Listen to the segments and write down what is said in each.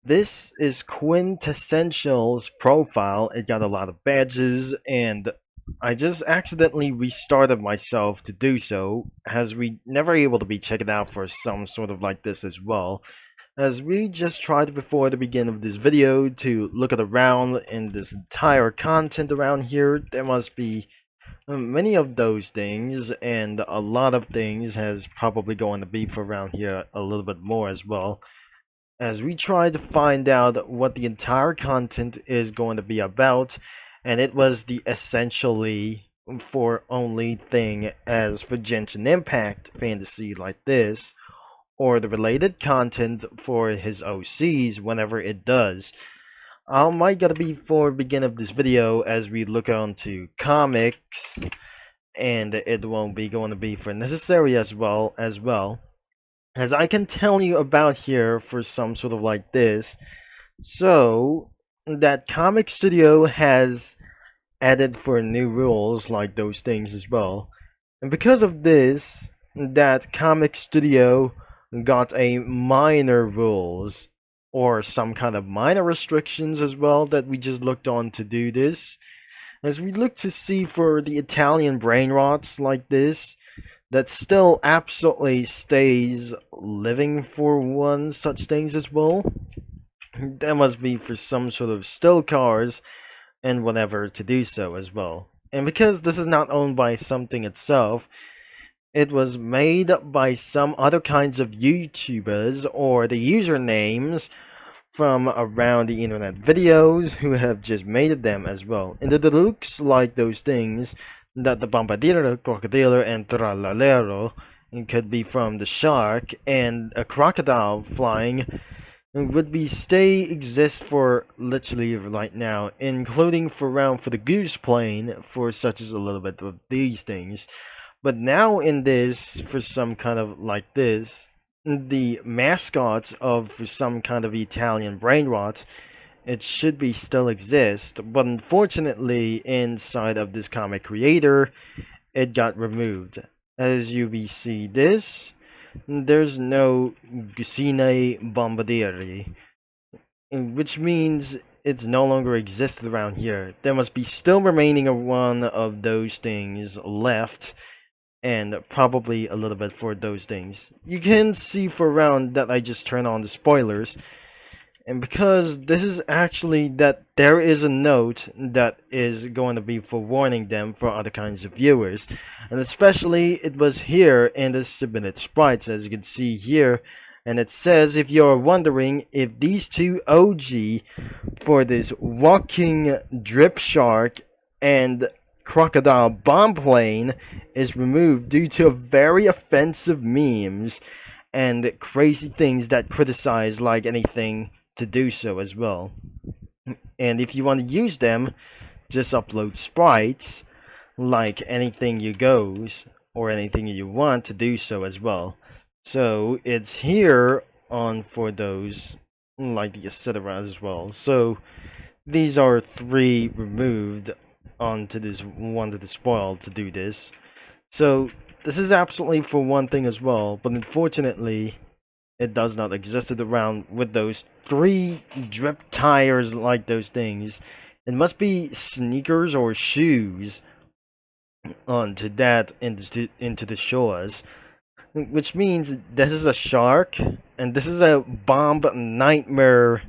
This is Quintessential's profile. It got a lot of badges, and I just accidentally restarted myself to do so, as we never able to be checked out for some sort of like this as well. As we just tried before the beginning of this video to look at around in this entire content around here, there must be many of those things, and a lot of things has probably going to be for around here a little bit more as well as we try to find out what the entire content is going to be about, and it was the essentially for only thing as for Genshin Impact fantasy like this, or the related content for his OCs whenever it does. I might gotta be for begin of this video as we look on to comics, and it won't be going to be for necessary as well as I can tell you about here for some sort of like this. So that Comic Studio has added for new rules like those things as well. And because of this, that Comic Studio got a minor rules or some kind of minor restrictions as well that we just looked on to do this. As we look to see for the Italian brain rots like this, that still absolutely stays living for one such things as well. That must be for some sort of still cars and whatever to do so as well. And because this is not owned by something itself, it was made by some other kinds of YouTubers or the usernames from around the internet videos who have just made them as well. And it looks like those things that the Bombardiro, Crocodilo, and Tralalero could be from the shark, and a crocodile flying would be stay exist for literally right now, including for around for the goose plane for such as a little bit of these things. But now in this, for some kind of like this, the mascots of some kind of Italian brain rot, it should be still exist, but unfortunately inside of this comic creator it got removed. As you see this, there's no Gusine Bombardieri, which means it's no longer existed around here. There must be still remaining a one of those things left, and probably a little bit for those things. You can see for around that I just turn on the spoilers, and because this is actually that there is a note that is going to be for warning them for other kinds of viewers, and especially it was here in the submitted sprites as you can see here, and it says if you're wondering if these two OG for this walking drip shark and crocodile bomb plane is removed due to very offensive memes and crazy things that criticize like anything to do so as well. And if you want to use them, just upload sprites like anything you goes or anything you want to do so as well. So it's here on for those like the etc as well. So these are 3 removed onto this one to the spoil to do this. So this is absolutely for one thing as well, but unfortunately it does not exist around with those 3 drip tires like those things. It must be sneakers or shoes onto that into the shores, which means this is a shark and this is a bomb nightmare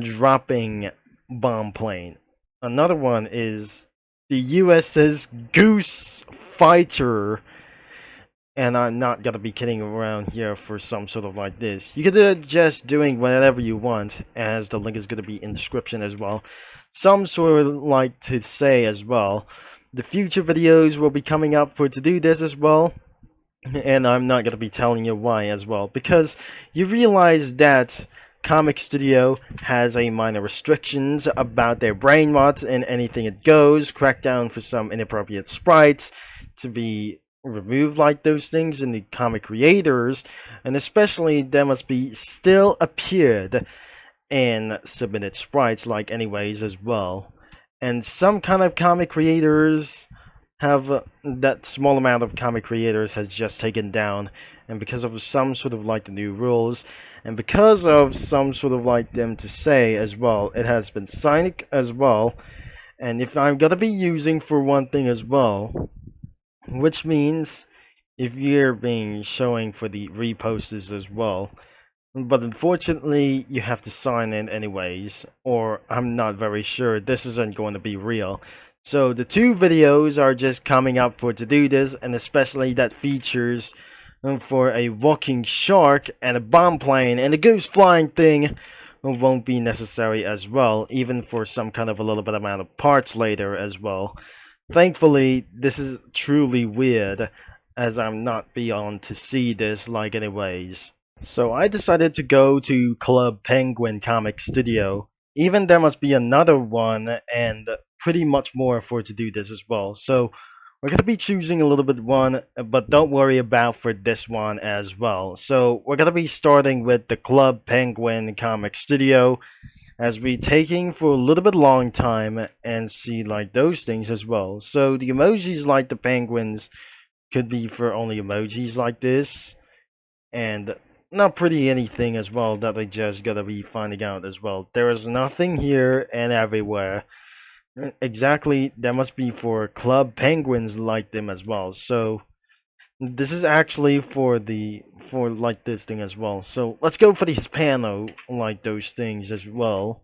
dropping bomb plane. Another one is the USS Goose Fighter, and I'm not gonna be kidding around here for some sort of like this. You could just doing whatever you want, as the link is gonna be in the description as well. Some sort of like to say as well, the future videos will be coming up for to do this as well, and I'm not gonna be telling you why as well, because you realize that Comic Studio has a minor restrictions about their brain rot and anything it goes, crackdown for some inappropriate sprites to be removed like those things in the comic creators, and especially there must be still appeared in submitted sprites like anyways as well. And some kind of comic creators have that small amount of comic creators has just taken down, and because of some sort of like the new rules, and because of some sort of like them to say as well, it has been signed as well. And if I'm gonna be using for one thing as well, which means if you're being showing for the reposts as well, but unfortunately you have to sign in anyways, or I'm not very sure this isn't going to be real. So the two videos are just coming up for to do this, and especially that features for a walking shark and a bomb plane and a goose flying thing won't be necessary as well, even for some kind of a little bit amount of parts later as well. Thankfully, this is truly weird, as I'm not beyond to see this like anyways. So I decided to go to Club Penguin Comic Studio. Even there must be another one, and pretty much more for to do this as well. So we're going to be choosing a little bit one, but don't worry about for this one as well. So we're going to be starting with the Club Penguin Comic Studio, as we taking for a little bit long time and see like those things as well. So the emojis like the penguins could be for only emojis like this, and not pretty anything as well that I just gotta be finding out as well. There is nothing here and everywhere. Exactly, that must be for club penguins like them as well. So this is actually for like this thing as well. So let's go for the Hispano like those things as well.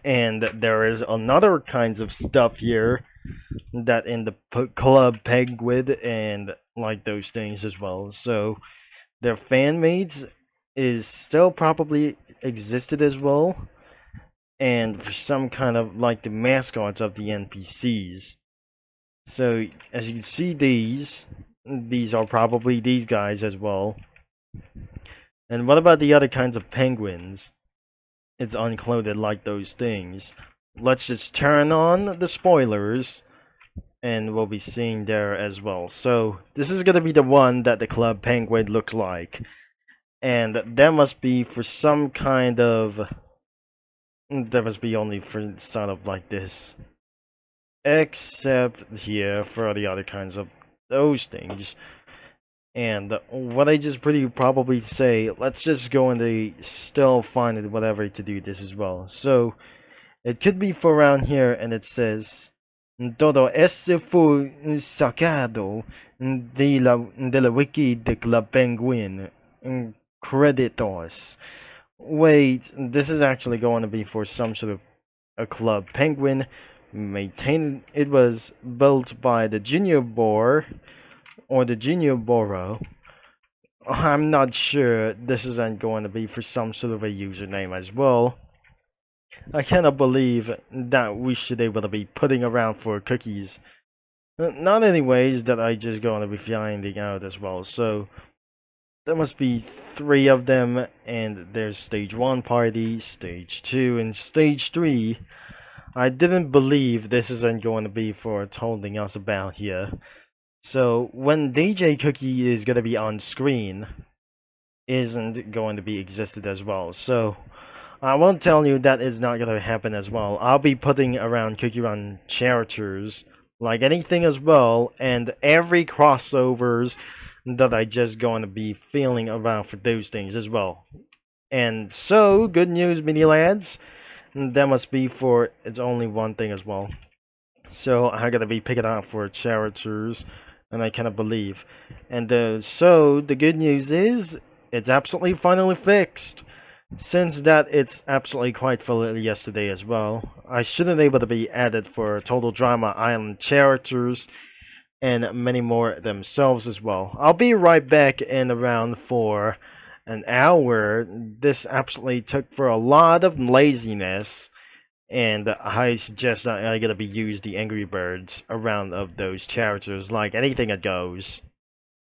And there is another kinds of stuff here that in the club penguin and like those things as well. So their fan mates is still probably existed as well, and for some kind of like the mascots of the NPCs. So as you can see, these are probably these guys as well. And what about the other kinds of penguins? It's unclothed like those things. Let's just turn on the spoilers, and we'll be seeing there as well. So this is gonna be the one that the club penguin looks like, and that must be for some kind of, that must be only for sort of like this, except here for the other kinds of those things. And what I just pretty probably say, let's just go and they still find it whatever to do this as well. So it could be for around here, and it says todo ese fue sacado de la wiki de Club Penguin Creditos. Wait, this is actually going to be for some sort of a Club Penguin. Maintained, it was built by the Junior Boar or the Junior Boro. I'm not sure. This isn't going to be for some sort of a username as well. I cannot believe that we should able to be putting around for cookies. Not anyways that I just going to be finding out as well. So there must be 3 of them, and there's stage 1 party, stage 2, and stage 3. I didn't believe this isn't going to be for holding us about here. So when DJ Cookie is going to be on screen, isn't going to be existed as well. So I won't tell you that is not going to happen as well. I'll be putting around Cookie Run characters like anything as well, and every crossovers that I just going to be feeling around for those things as well. And so good news, mini lads, that must be for it's only one thing as well. So I'm gonna be picking out for characters, and I cannot believe. And so the good news is it's absolutely finally fixed. Since that it's absolutely quite full yesterday as well, I shouldn't be able to be added for Total Drama Island characters and many more themselves as well. I'll be right back in around for an hour. This absolutely took for a lot of laziness, and I suggest that I gotta be use the Angry Birds around of those characters like anything that goes.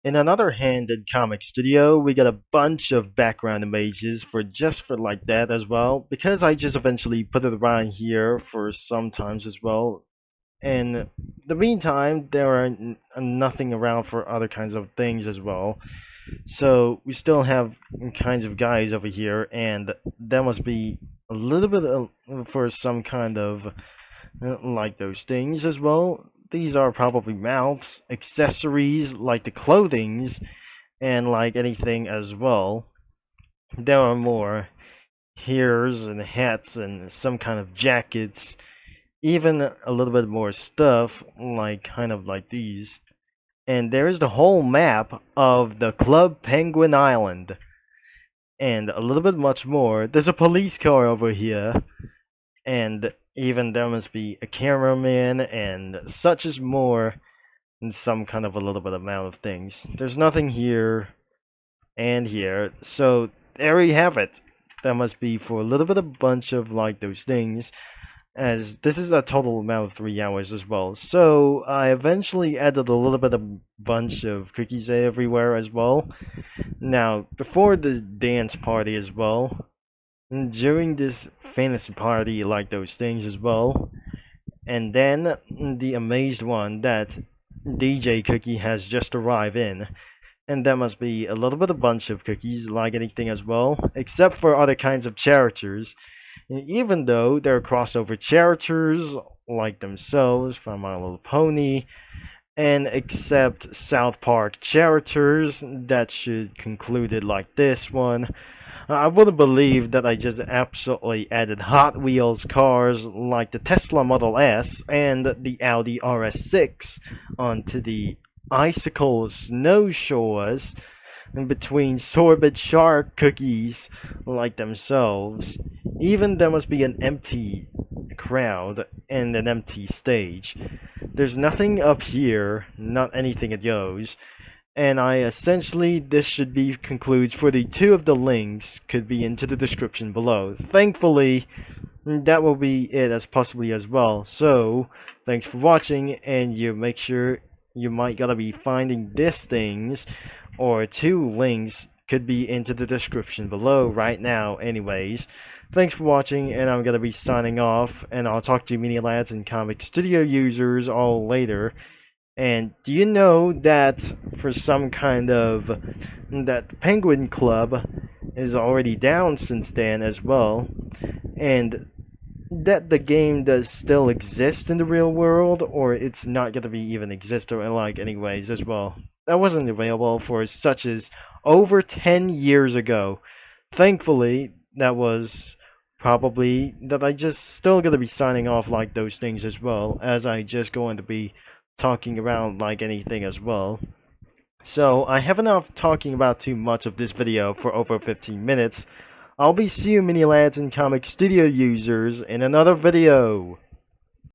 In another hand, in Comic Studio, we got a bunch of background images for just for like that as well, because I just eventually put it around here for sometimes as well. In the meantime, there are nothing around for other kinds of things as well. So we still have kinds of guys over here, and that must be a little bit for some kind of like those things as well. These are probably mouths, accessories like the clothings, and like anything as well. There are more hairs and hats and some kind of jackets, even a little bit more stuff, like kind of like these. And there is the whole map of the Club Penguin Island, and a little bit much more. There's a police car over here, and even there must be a cameraman, and such is more, and some kind of a little bit amount of things. There's nothing here and here, so there you have it. That must be for a little bit of bunch of like those things, as this is a total amount of 3 hours as well. So I eventually added a little bit of bunch of cookies everywhere as well. Now, before the dance party as well, during this fantasy party, like those things as well, and then the amazed one that DJ Cookie has just arrived in. And there must be a little bit of bunch of cookies, like anything as well, except for other kinds of characters. Even though they're crossover characters, like themselves from My Little Pony, and except South Park characters that should conclude it like this one. I wouldn't believe that I just absolutely added Hot Wheels cars like the Tesla Model S and the Audi RS6 onto the icicle snow shores in between sorbet shark cookies like themselves. Even there must be an empty crowd and an empty stage. There's nothing up here, not anything at Yo's. And this should be concludes for the two of the links could be into the description below. Thankfully, that will be it as possibly as well. So, thanks for watching, and you make sure you might gotta be finding these things, or two links could be into the description below right now anyways. Thanks for watching, and I'm gonna be signing off, and I'll talk to you Mini Lads and Comic Studio users all later. And do you know that for some kind of that Penguin Club is already down since then as well, and that the game does still exist in the real world, or it's not gonna be even exist or like anyways as well. That wasn't available for such as over 10 years ago. Thankfully, that was probably that I just still gonna be signing off like those things as well, as I just going to be talking around like anything as well. So I have enough talking about too much of this video for over 15 minutes. I'll be seeing you Mini Lads and Comic Studio users in another video.